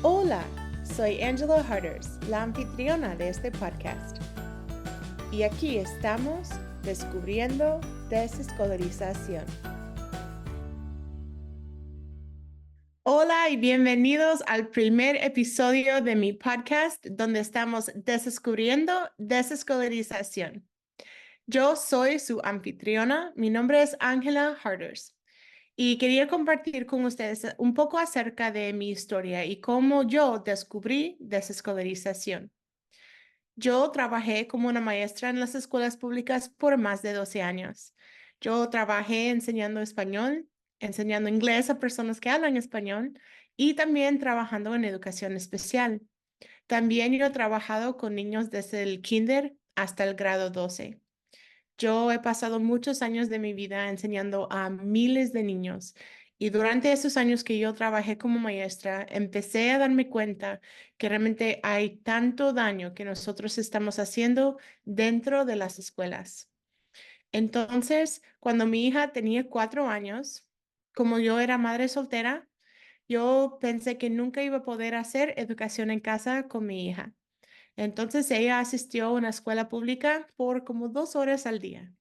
Hola, soy Angela Harders, la anfitriona de este podcast. Y aquí estamos descubriendo desescolarización. Hola y bienvenidos al primer episodio de mi podcast donde estamos descubriendo desescolarización. Yo soy su anfitriona, mi nombre es Angela Harders. Y quería compartir con ustedes un poco acerca de mi historia y cómo yo descubrí desescolarización. Yo trabajé como una maestra en las escuelas públicas por más de 12 años. Yo trabajé enseñando español, enseñando inglés a personas que hablan español y también trabajando en educación especial. También yo he trabajado con niños desde el kinder hasta el grado 12. Yo he pasado muchos años de mi vida enseñando a miles de niños y durante esos años que yo trabajé como maestra, empecé a darme cuenta que realmente hay tanto daño que nosotros estamos haciendo dentro de las escuelas. Entonces, cuando mi hija tenía 4 años, como yo era madre soltera, yo pensé que nunca iba a poder hacer educación en casa con mi hija. Entonces, ella asistió a una escuela pública por como 2 horas al día.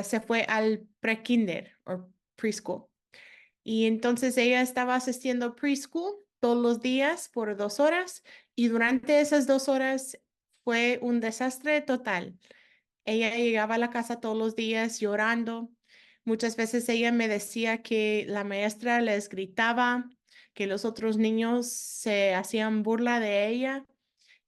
Se fue al pre-kinder o preschool. Y entonces ella estaba asistiendo preschool todos los días por 2 horas y durante esas 2 horas fue un desastre total. Ella llegaba a la casa todos los días llorando. Muchas veces ella me decía que la maestra les gritaba, que los otros niños se hacían burla de ella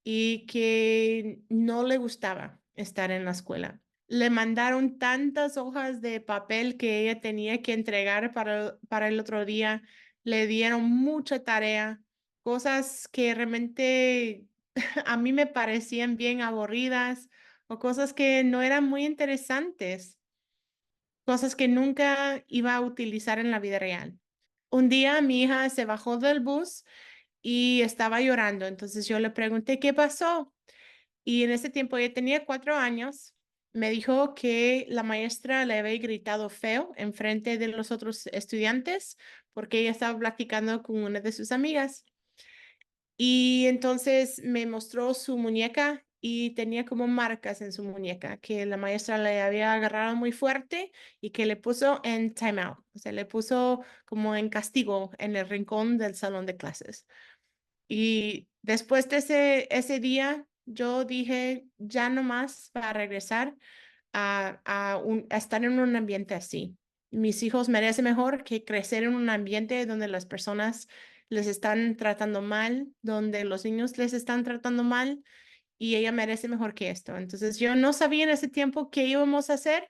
y que no le gustaba estar en la escuela. Le mandaron tantas hojas de papel que ella tenía que entregar para el otro día. Le dieron mucha tarea, cosas que realmente a mí me parecían bien aburridas o cosas que no eran muy interesantes, cosas que nunca iba a utilizar en la vida real. Un día mi hija se bajó del bus y estaba llorando, entonces yo le pregunté qué pasó. Y en ese tiempo ella tenía 4 años. Me dijo que la maestra le había gritado feo en frente de los otros estudiantes porque ella estaba platicando con una de sus amigas. Y entonces me mostró su muñeca y tenía como marcas en su muñeca que la maestra le había agarrado muy fuerte y que le puso en timeout, o sea, le puso como en castigo en el rincón del salón de clases. Y después de ese día, yo dije, ya no más para regresar a estar en un ambiente así. Mis hijos merecen mejor que crecer en un ambiente donde las personas les están tratando mal, donde los niños les están tratando mal y ella merece mejor que esto. Entonces yo no sabía en ese tiempo qué íbamos a hacer,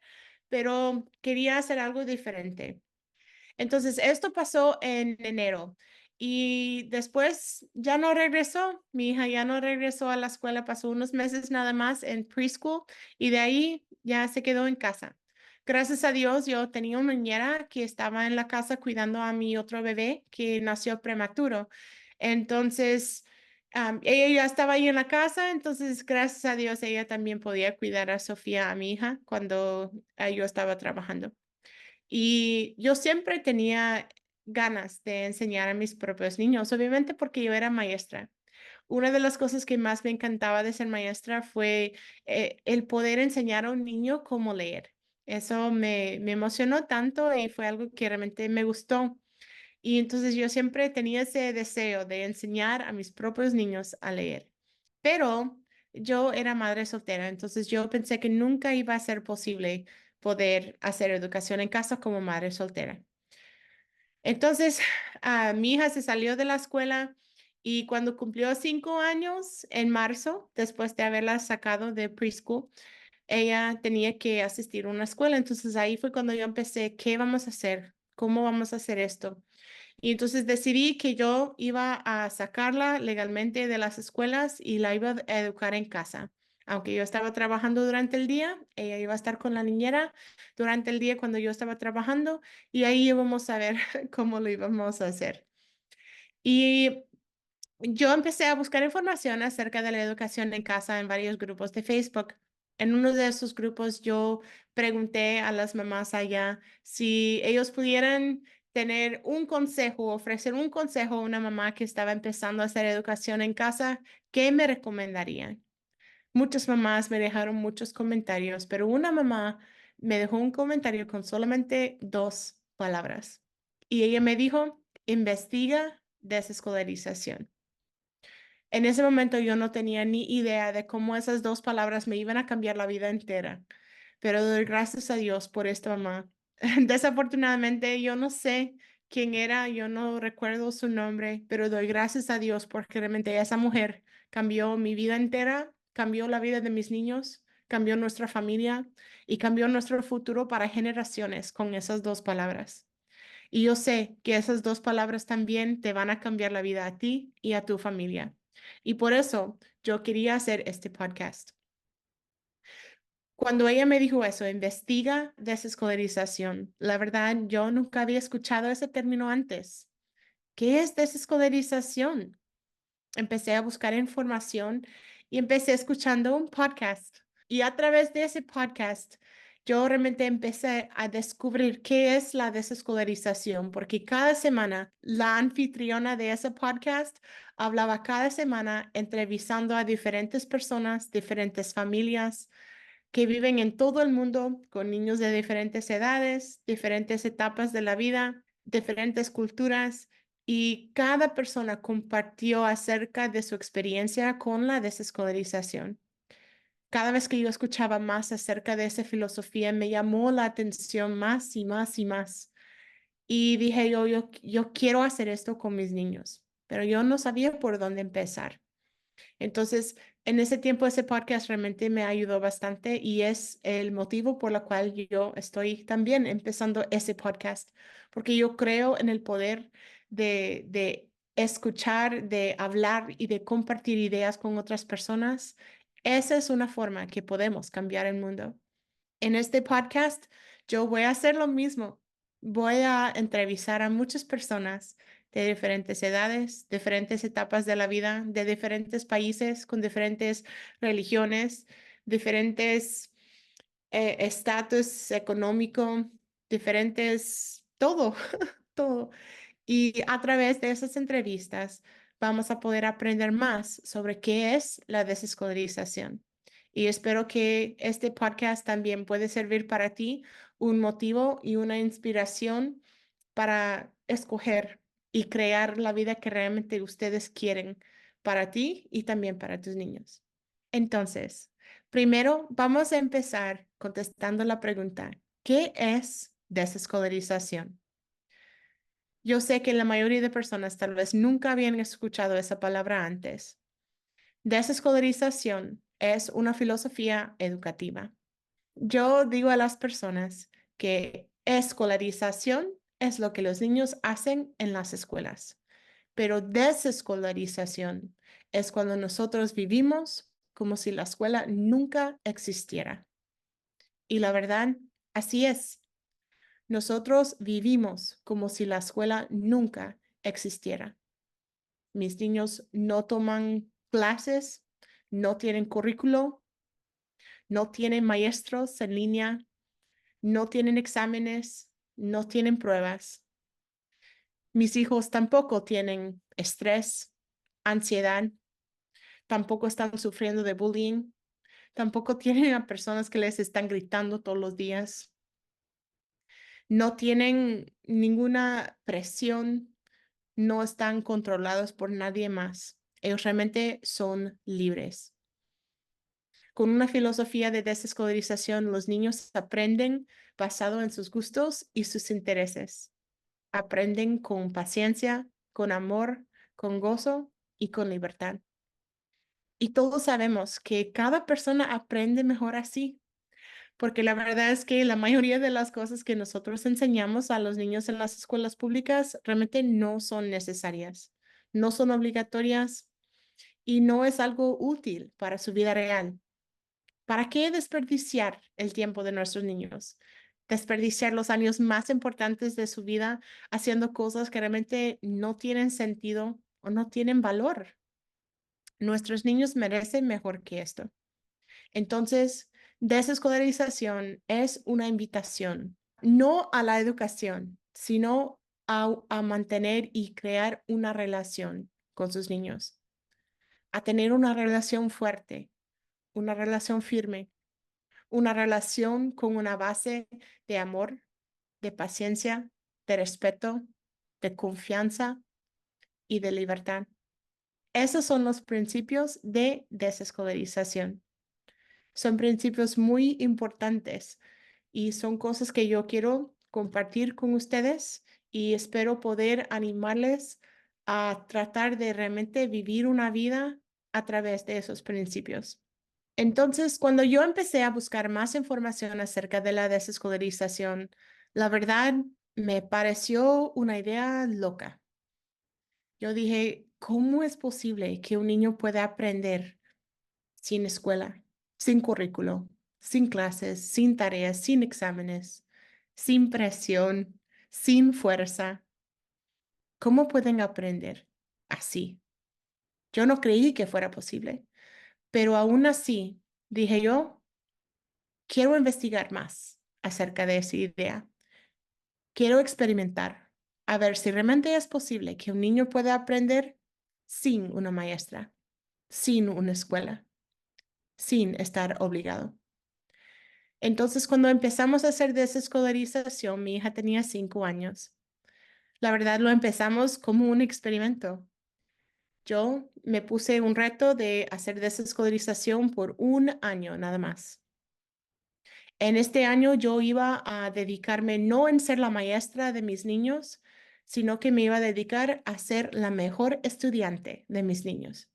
pero quería hacer algo diferente. Entonces, esto pasó en enero y después ya no regresó. Mi hija ya no regresó a la escuela, pasó unos meses nada más en preschool y de ahí ya se quedó en casa. Gracias a Dios, yo tenía una niñera que estaba en la casa cuidando a mi otro bebé que nació prematuro. Entonces, ella ya estaba ahí en la casa, entonces gracias a Dios ella también podía cuidar a Sofía, a mi hija, cuando yo estaba trabajando. Y yo siempre tenía ganas de enseñar a mis propios niños, obviamente porque yo era maestra. Una de las cosas que más me encantaba de ser maestra fue el poder enseñar a un niño cómo leer. Eso me emocionó tanto y fue algo que realmente me gustó. Y entonces yo siempre tenía ese deseo de enseñar a mis propios niños a leer. Pero yo era madre soltera, entonces yo pensé que nunca iba a ser posible poder hacer educación en casa como madre soltera. Entonces, mi hija se salió de la escuela y cuando cumplió 5 años, en marzo, después de haberla sacado de preschool, ella tenía que asistir a una escuela. Entonces ahí fue cuando yo empecé, ¿qué vamos a hacer? ¿Cómo vamos a hacer esto? Y entonces decidí que yo iba a sacarla legalmente de las escuelas y la iba a educar en casa. Aunque yo estaba trabajando durante el día, ella iba a estar con la niñera durante el día cuando yo estaba trabajando y ahí íbamos a ver cómo lo íbamos a hacer. Y yo empecé a buscar información acerca de la educación en casa en varios grupos de Facebook. En uno de esos grupos yo pregunté a las mamás allá si ellos pudieran tener un consejo, ofrecer un consejo a una mamá que estaba empezando a hacer educación en casa, ¿qué me recomendarían? Muchas mamás me dejaron muchos comentarios, pero una mamá me dejó un comentario con solamente dos palabras. Y ella me dijo, investiga desescolarización. En ese momento yo no tenía ni idea de cómo esas dos palabras me iban a cambiar la vida entera, pero doy gracias a Dios por esta mamá. Desafortunadamente yo no sé quién era, yo no recuerdo su nombre, pero doy gracias a Dios porque realmente esa mujer cambió mi vida entera, cambió la vida de mis niños, cambió nuestra familia y cambió nuestro futuro para generaciones con esas dos palabras. Y yo sé que esas dos palabras también te van a cambiar la vida a ti y a tu familia. Y por eso yo quería hacer este podcast. Cuando ella me dijo eso, investiga desescolarización, la verdad, yo nunca había escuchado ese término antes. ¿Qué es desescolarización? Empecé a buscar información y empecé escuchando un podcast. Y a través de ese podcast, yo realmente empecé a descubrir qué es la desescolarización, porque cada semana la anfitriona de ese podcast hablaba cada semana entrevistando a diferentes personas, diferentes familias que viven en todo el mundo con niños de diferentes edades, diferentes etapas de la vida, diferentes culturas y cada persona compartió acerca de su experiencia con la desescolarización. Cada vez que yo escuchaba más acerca de esa filosofía, me llamó la atención más y más y más. Y dije yo quiero hacer esto con mis niños, pero yo no sabía por dónde empezar. Entonces, en ese tiempo, ese podcast realmente me ayudó bastante y es el motivo por el cual yo estoy también empezando ese podcast, porque yo creo en el poder de escuchar, de hablar y de compartir ideas con otras personas. Esa es una forma que podemos cambiar el mundo. En este podcast, yo voy a hacer lo mismo. Voy a entrevistar a muchas personas de diferentes edades, diferentes etapas de la vida, de diferentes países, con diferentes religiones, diferentes estatus económico, diferentes, todo, todo. Y a través de esas entrevistas vamos a poder aprender más sobre qué es la desescolarización. Y espero que este podcast también puede servir para ti un motivo y una inspiración para escoger y crear la vida que realmente ustedes quieren para ti y también para tus niños. Entonces, primero vamos a empezar contestando la pregunta, ¿qué es desescolarización? Yo sé que la mayoría de personas tal vez nunca habían escuchado esa palabra antes. Desescolarización es una filosofía educativa. Yo digo a las personas que escolarización es lo que los niños hacen en las escuelas, pero desescolarización es cuando nosotros vivimos como si la escuela nunca existiera. Y la verdad, así es. Nosotros vivimos como si la escuela nunca existiera. Mis niños no toman clases, no tienen currículo, no tienen maestros en línea, no tienen exámenes, no tienen pruebas. Mis hijos tampoco tienen estrés, ansiedad, tampoco están sufriendo de bullying, tampoco tienen a personas que les están gritando todos los días, no tienen ninguna presión, no están controlados por nadie más. Ellos realmente son libres. Con una filosofía de desescolarización, los niños aprenden basado en sus gustos y sus intereses. Aprenden con paciencia, con amor, con gozo y con libertad. Y todos sabemos que cada persona aprende mejor así, porque la verdad es que la mayoría de las cosas que nosotros enseñamos a los niños en las escuelas públicas realmente no son necesarias, no son obligatorias y no es algo útil para su vida real. ¿Para qué desperdiciar el tiempo de nuestros niños? Desperdiciar los años más importantes de su vida haciendo cosas que realmente no tienen sentido o no tienen valor. Nuestros niños merecen mejor que esto. Entonces, desescolarización es una invitación, no a la educación, sino a mantener y crear una relación con sus niños, a tener una relación fuerte, una relación firme, una relación con una base de amor, de paciencia, de respeto, de confianza y de libertad. Esos son los principios de desescolarización. Son principios muy importantes y son cosas que yo quiero compartir con ustedes y espero poder animarles a tratar de realmente vivir una vida a través de esos principios. Entonces, cuando yo empecé a buscar más información acerca de la desescolarización, la verdad me pareció una idea loca. Yo dije, ¿cómo es posible que un niño pueda aprender sin escuela, sin currículo, sin clases, sin tareas, sin exámenes, sin presión, sin fuerza? ¿Cómo pueden aprender así? Yo no creí que fuera posible, pero aún así dije yo, quiero investigar más acerca de esa idea. Quiero experimentar a ver si realmente es posible que un niño pueda aprender sin una maestra, sin una escuela, sin estar obligado. Entonces, cuando empezamos a hacer desescolarización, mi hija tenía 5 años. La verdad, lo empezamos como un experimento. Yo me puse un reto de hacer desescolarización por un año nada más. En este año yo iba a dedicarme no en ser la maestra de mis niños, sino que me iba a dedicar a ser la mejor estudiante de mis niños.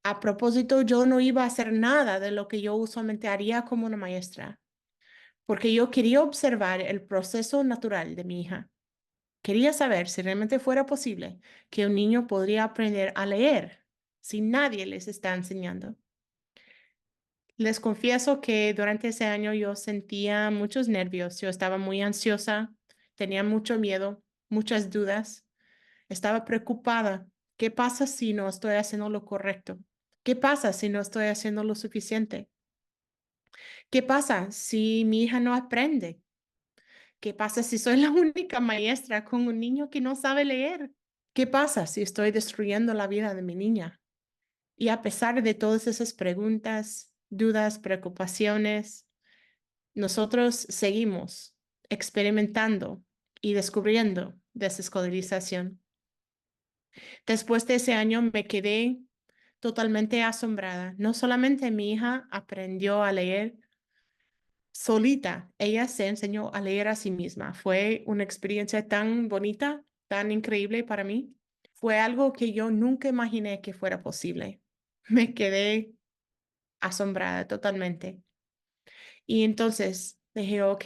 A propósito, yo no iba a hacer nada de lo que yo usualmente haría como una maestra, porque yo quería observar el proceso natural de mi hija. Quería saber si realmente fuera posible que un niño podría aprender a leer si nadie les está enseñando. Les confieso que durante ese año yo sentía muchos nervios, yo estaba muy ansiosa, tenía mucho miedo, muchas dudas, estaba preocupada. ¿Qué pasa si no estoy haciendo lo correcto? ¿Qué pasa si no estoy haciendo lo suficiente? ¿Qué pasa si mi hija no aprende? ¿Qué pasa si soy la única maestra con un niño que no sabe leer? ¿Qué pasa si estoy destruyendo la vida de mi niña? Y a pesar de todas esas preguntas, dudas, preocupaciones, nosotros seguimos experimentando y descubriendo desescolarización. Después de ese año me quedé totalmente asombrada. No solamente mi hija aprendió a leer solita, ella se enseñó a leer a sí misma. Fue una experiencia tan bonita, tan increíble para mí. Fue algo que yo nunca imaginé que fuera posible. Me quedé asombrada totalmente. Y entonces dije, ok,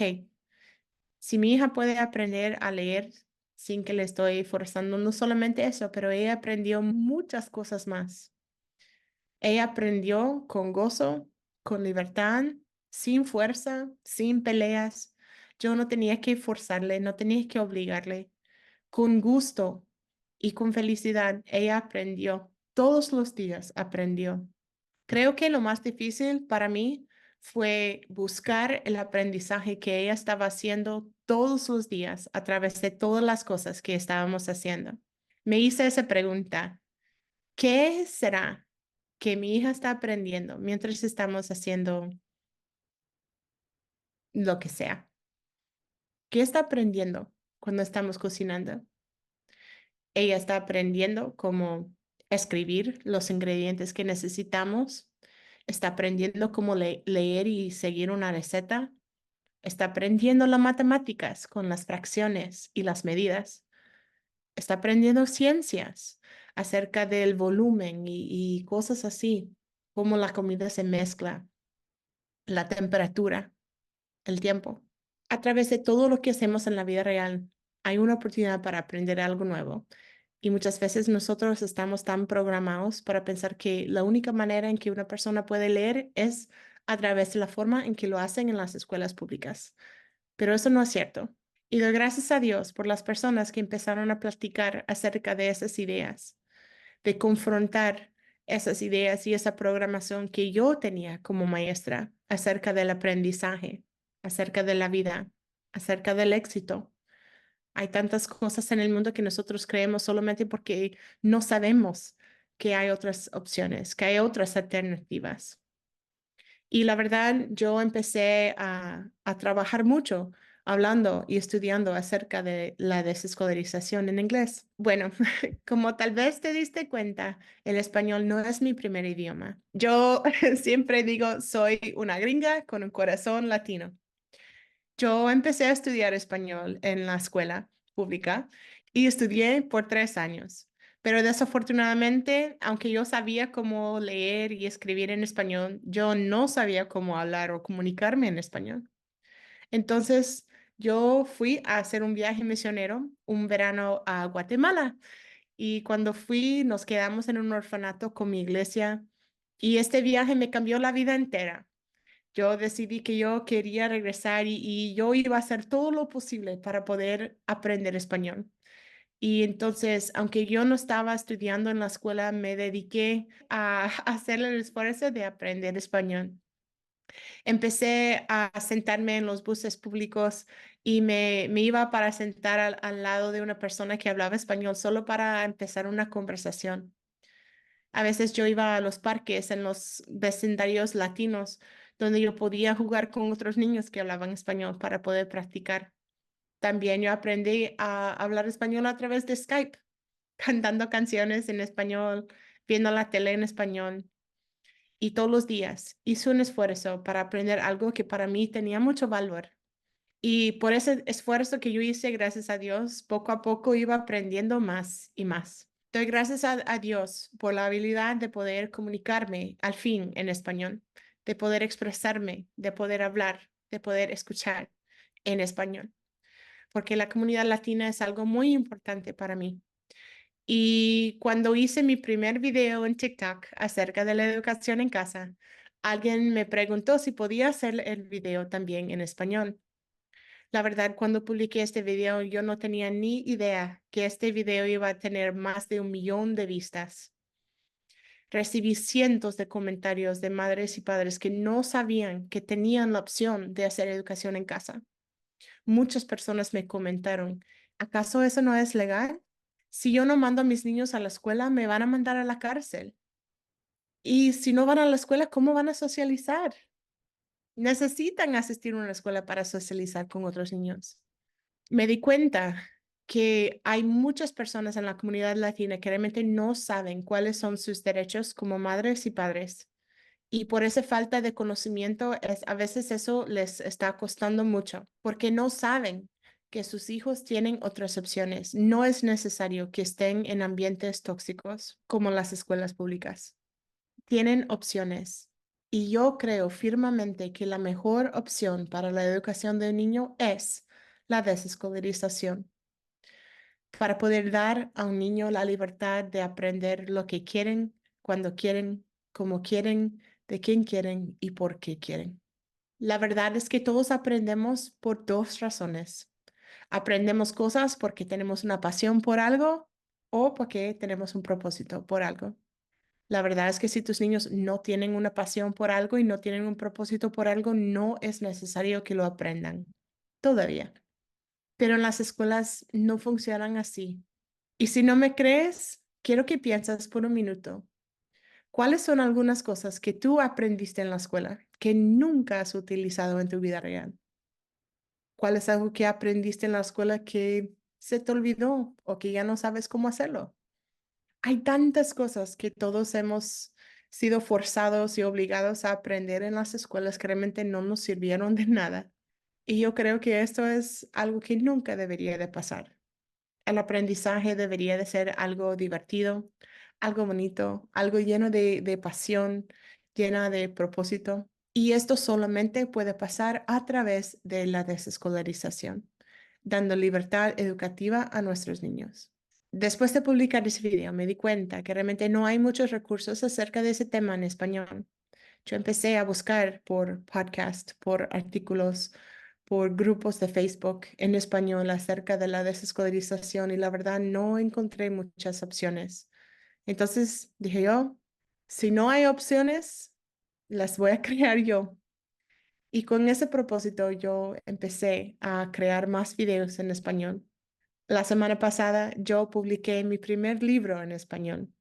si mi hija puede aprender a leer sin que le estoy forzando, no solamente eso, pero ella aprendió muchas cosas más. Ella aprendió con gozo, con libertad, sin fuerza, sin peleas. Yo no tenía que forzarle, no tenía que obligarle. Con gusto y con felicidad, ella aprendió. Todos los días aprendió. Creo que lo más difícil para mí fue buscar el aprendizaje que ella estaba haciendo todos los días a través de todas las cosas que estábamos haciendo. Me hice esa pregunta, ¿qué será que mi hija está aprendiendo mientras estamos haciendo lo que sea? ¿Qué está aprendiendo cuando estamos cocinando? Ella está aprendiendo cómo escribir los ingredientes que necesitamos. Está aprendiendo cómo leer y seguir una receta. Está aprendiendo las matemáticas con las fracciones y las medidas. Está aprendiendo ciencias acerca del volumen y cosas así, cómo la comida se mezcla, la temperatura, el tiempo. A través de todo lo que hacemos en la vida real, hay una oportunidad para aprender algo nuevo. Y muchas veces nosotros estamos tan programados para pensar que la única manera en que una persona puede leer es a través de la forma en que lo hacen en las escuelas públicas. Pero eso no es cierto. Y doy gracias a Dios por las personas que empezaron a platicar acerca de esas ideas, de confrontar esas ideas y esa programación que yo tenía como maestra acerca del aprendizaje, acerca de la vida, acerca del éxito, Hay tantas cosas en el mundo que nosotros creemos solamente porque no sabemos que hay otras opciones, que hay otras alternativas. Y la verdad, yo empecé a trabajar mucho hablando y estudiando acerca de la desescolarización en inglés. Bueno, como tal vez te diste cuenta, el español no es mi primer idioma. Yo siempre digo, soy una gringa con un corazón latino. Yo empecé a estudiar español en la escuela pública y estudié por 3 años. Pero desafortunadamente, aunque yo sabía cómo leer y escribir en español, yo no sabía cómo hablar o comunicarme en español. Entonces, yo fui a hacer un viaje misionero un verano a Guatemala y cuando fui nos quedamos en un orfanato con mi iglesia y este viaje me cambió la vida entera. Yo decidí que yo quería regresar y yo iba a hacer todo lo posible para poder aprender español. Y entonces, aunque yo no estaba estudiando en la escuela, me dediqué a hacer el esfuerzo de aprender español. Empecé a sentarme en los buses públicos y me iba para sentar al lado de una persona que hablaba español solo para empezar una conversación. A veces yo iba a los parques en los vecindarios latinos donde yo podía jugar con otros niños que hablaban español para poder practicar. También yo aprendí a hablar español a través de Skype, cantando canciones en español, viendo la tele en español. Y todos los días hice un esfuerzo para aprender algo que para mí tenía mucho valor. Y por ese esfuerzo que yo hice, gracias a Dios, poco a poco iba aprendiendo más y más. Doy gracias a Dios por la habilidad de poder comunicarme al fin en español, de poder expresarme, de poder hablar, de poder escuchar en español, porque la comunidad latina es algo muy importante para mí. Y cuando hice mi primer video en TikTok acerca de la educación en casa, alguien me preguntó si podía hacer el video también en español. La verdad, cuando publiqué este video, yo no tenía ni idea que este video iba a tener más de 1 millón de vistas. Recibí cientos de comentarios de madres y padres que no sabían que tenían la opción de hacer educación en casa. Muchas personas me comentaron, ¿acaso eso no es legal? Si yo no mando a mis niños a la escuela, me van a mandar a la cárcel. Y si no van a la escuela, ¿cómo van a socializar? Necesitan asistir a una escuela para socializar con otros niños. Me di cuenta que hay muchas personas en la comunidad latina que realmente no saben cuáles son sus derechos como madres y padres. Y por esa falta de conocimiento, a veces eso les está costando mucho, porque no saben que sus hijos tienen otras opciones. No es necesario que estén en ambientes tóxicos como las escuelas públicas. Tienen opciones. Y yo creo firmemente que la mejor opción para la educación de un niño es la desescolarización, para poder dar a un niño la libertad de aprender lo que quieren, cuando quieren, cómo quieren, de quién quieren y por qué quieren. La verdad es que todos aprendemos por dos razones. Aprendemos cosas porque tenemos una pasión por algo o porque tenemos un propósito por algo. La verdad es que si tus niños no tienen una pasión por algo y no tienen un propósito por algo, no es necesario que lo aprendan todavía. Pero en las escuelas no funcionan así. Y si no me crees, quiero que pienses por un minuto. ¿Cuáles son algunas cosas que tú aprendiste en la escuela que nunca has utilizado en tu vida real? ¿Cuál es algo que aprendiste en la escuela que se te olvidó o que ya no sabes cómo hacerlo? Hay tantas cosas que todos hemos sido forzados y obligados a aprender en las escuelas que realmente no nos sirvieron de nada. Y yo creo que esto es algo que nunca debería de pasar. El aprendizaje debería de ser algo divertido, algo bonito, algo lleno de pasión, llena de propósito. Y esto solamente puede pasar a través de la desescolarización, dando libertad educativa a nuestros niños. Después de publicar ese video, me di cuenta que realmente no hay muchos recursos acerca de ese tema en español. Yo empecé a buscar por podcast, por artículos, por grupos de Facebook en español acerca de la desescolarización y la verdad no encontré muchas opciones. Entonces dije yo, si no hay opciones, las voy a crear yo. Y con ese propósito yo empecé a crear más videos en español La semana pasada yo publiqué mi primer libro en español.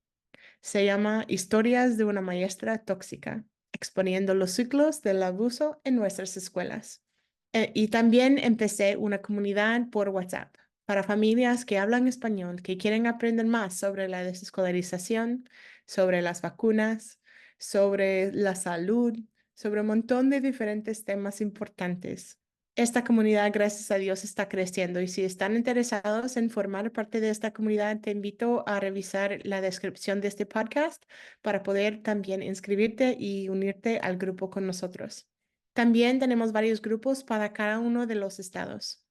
Se llama Historias de una maestra tóxica, exponiendo los ciclos del abuso en nuestras escuelas. Y también empecé una comunidad por WhatsApp para familias que hablan español, que quieren aprender más sobre la desescolarización, sobre las vacunas, sobre la salud, sobre un montón de diferentes temas importantes. Esta comunidad, gracias a Dios, está creciendo y si están interesados en formar parte de esta comunidad, te invito a revisar la descripción de este podcast para poder también inscribirte y unirte al grupo con nosotros. También tenemos varios grupos para cada uno de los estados,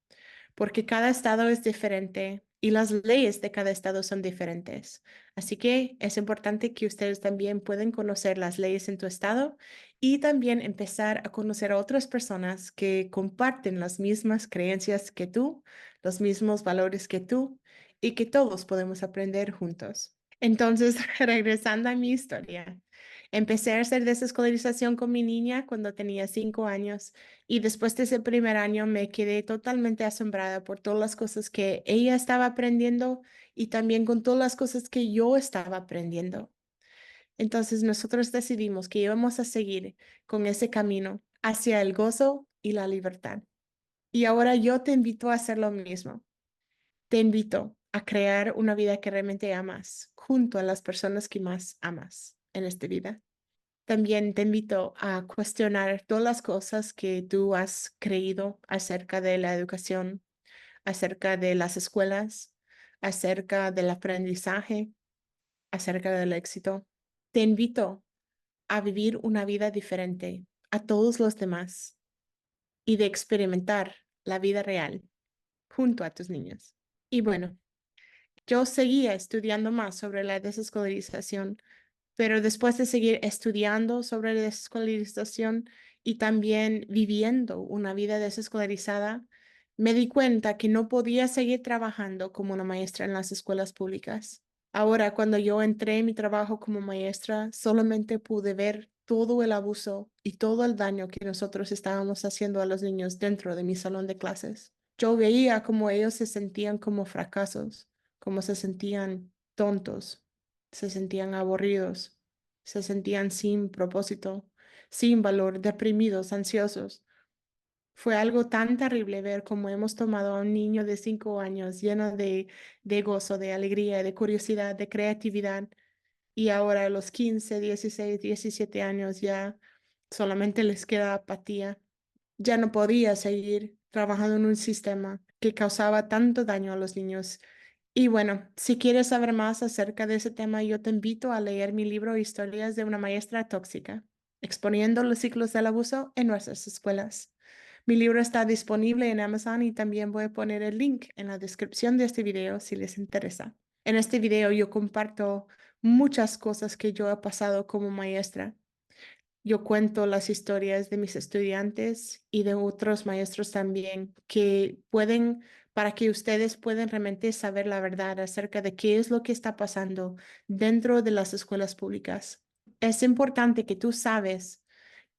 porque cada estado es diferente y las leyes de cada estado son diferentes. Así que es importante que ustedes también puedan conocer las leyes en tu estado y también empezar a conocer a otras personas que comparten las mismas creencias que tú, los mismos valores que tú y que todos podemos aprender juntos. Entonces, regresando a mi historia, empecé a hacer desescolarización con mi niña cuando tenía 5 años y después de ese primer año me quedé totalmente asombrada por todas las cosas que ella estaba aprendiendo y también con todas las cosas que yo estaba aprendiendo. Entonces nosotros decidimos que íbamos a seguir con ese camino hacia el gozo y la libertad. Y ahora yo te invito a hacer lo mismo. Te invito a crear una vida que realmente amas junto a las personas que más amas en esta vida. También te invito a cuestionar todas las cosas que tú has creído acerca de la educación, acerca de las escuelas, acerca del aprendizaje, acerca del éxito. Te invito a vivir una vida diferente a todos los demás y de experimentar la vida real junto a tus niños. Y bueno, yo seguía estudiando más sobre la desescolarización, pero después de seguir estudiando sobre la desescolarización y también viviendo una vida desescolarizada, me di cuenta que no podía seguir trabajando como una maestra en las escuelas públicas. Ahora, cuando yo entré en mi trabajo como maestra, solamente pude ver todo el abuso y todo el daño que nosotros estábamos haciendo a los niños dentro de mi salón de clases. Yo veía cómo ellos se sentían como fracasos, cómo se sentían tontos, se sentían aburridos, se sentían sin propósito, sin valor, deprimidos, ansiosos. Fue algo tan terrible ver cómo hemos tomado a un niño de 5 años lleno de gozo, de alegría, de curiosidad, de creatividad, y ahora a los 15, 16, 17 años ya solamente les queda apatía. Ya no podía seguir trabajando en un sistema que causaba tanto daño a los niños. Y bueno, si quieres saber más acerca de ese tema, yo te invito a leer mi libro Historias de una maestra tóxica, exponiendo los ciclos del abuso en nuestras escuelas. Mi libro está disponible en Amazon y también voy a poner el link en la descripción de este video si les interesa. En este video yo comparto muchas cosas que yo he pasado como maestra. Yo cuento las historias de mis estudiantes y de otros maestros también que pueden, para que ustedes puedan realmente saber la verdad acerca de qué es lo que está pasando dentro de las escuelas públicas. Es importante que tú sabes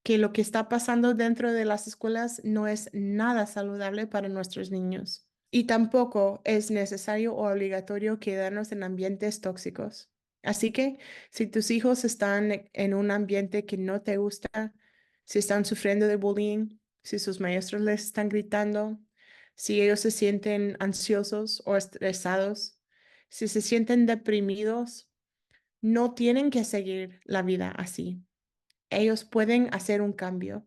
que lo que está pasando dentro de las escuelas no es nada saludable para nuestros niños. Y tampoco es necesario o obligatorio quedarnos en ambientes tóxicos. Así que si tus hijos están en un ambiente que no te gusta, si están sufriendo de bullying, si sus maestros les están gritando, si ellos se sienten ansiosos o estresados, si se sienten deprimidos, no tienen que seguir la vida así. Ellos pueden hacer un cambio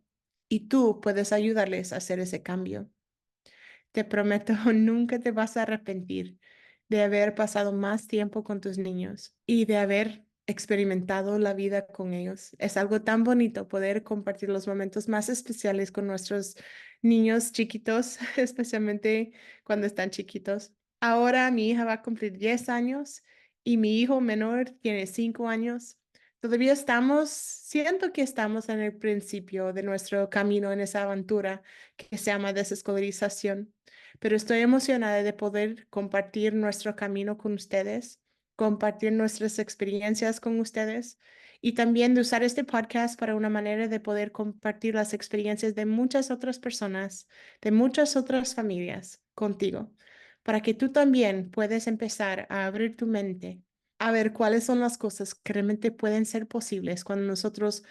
y tú puedes ayudarles a hacer ese cambio. Te prometo, nunca te vas a arrepentir de haber pasado más tiempo con tus niños y de haber experimentado la vida con ellos. Es algo tan bonito poder compartir los momentos más especiales con nuestros niños chiquitos, especialmente cuando están chiquitos. Ahora mi hija va a cumplir 10 años y mi hijo menor tiene 5 años. Todavía siento que estamos en el principio de nuestro camino en esa aventura que se llama desescolarización, pero estoy emocionada de poder compartir nuestro camino con ustedes, compartir nuestras experiencias con ustedes y también de usar este podcast para una manera de poder compartir las experiencias de muchas otras personas, de muchas otras familias contigo, para que tú también puedas empezar a abrir tu mente, a ver cuáles son las cosas que realmente pueden ser posibles cuando nosotros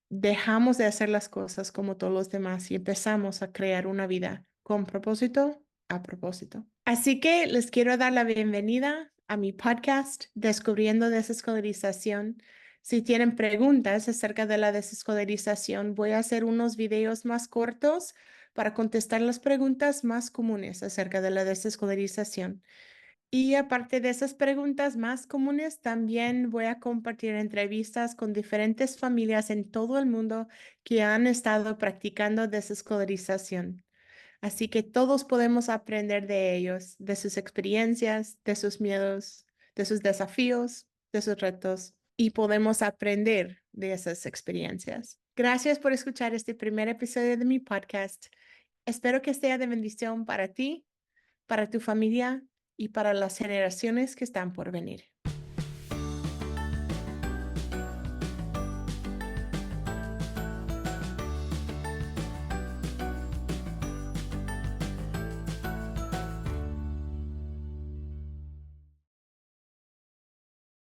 dejamos de hacer las cosas como todos los demás y empezamos a crear una vida con propósito a propósito. Así que les quiero dar la bienvenida a mi podcast Descubriendo Desescolarización. Si tienen preguntas acerca de la desescolarización, voy a hacer unos videos más cortos para contestar las preguntas más comunes acerca de la desescolarización. Y aparte de esas preguntas más comunes, también voy a compartir entrevistas con diferentes familias en todo el mundo que han estado practicando desescolarización. Así que todos podemos aprender de ellos, de sus experiencias, de sus miedos, de sus desafíos, de sus retos, y podemos aprender de esas experiencias. Gracias por escuchar este primer episodio de mi podcast. Espero que sea de bendición para ti, para tu familia y para las generaciones que están por venir.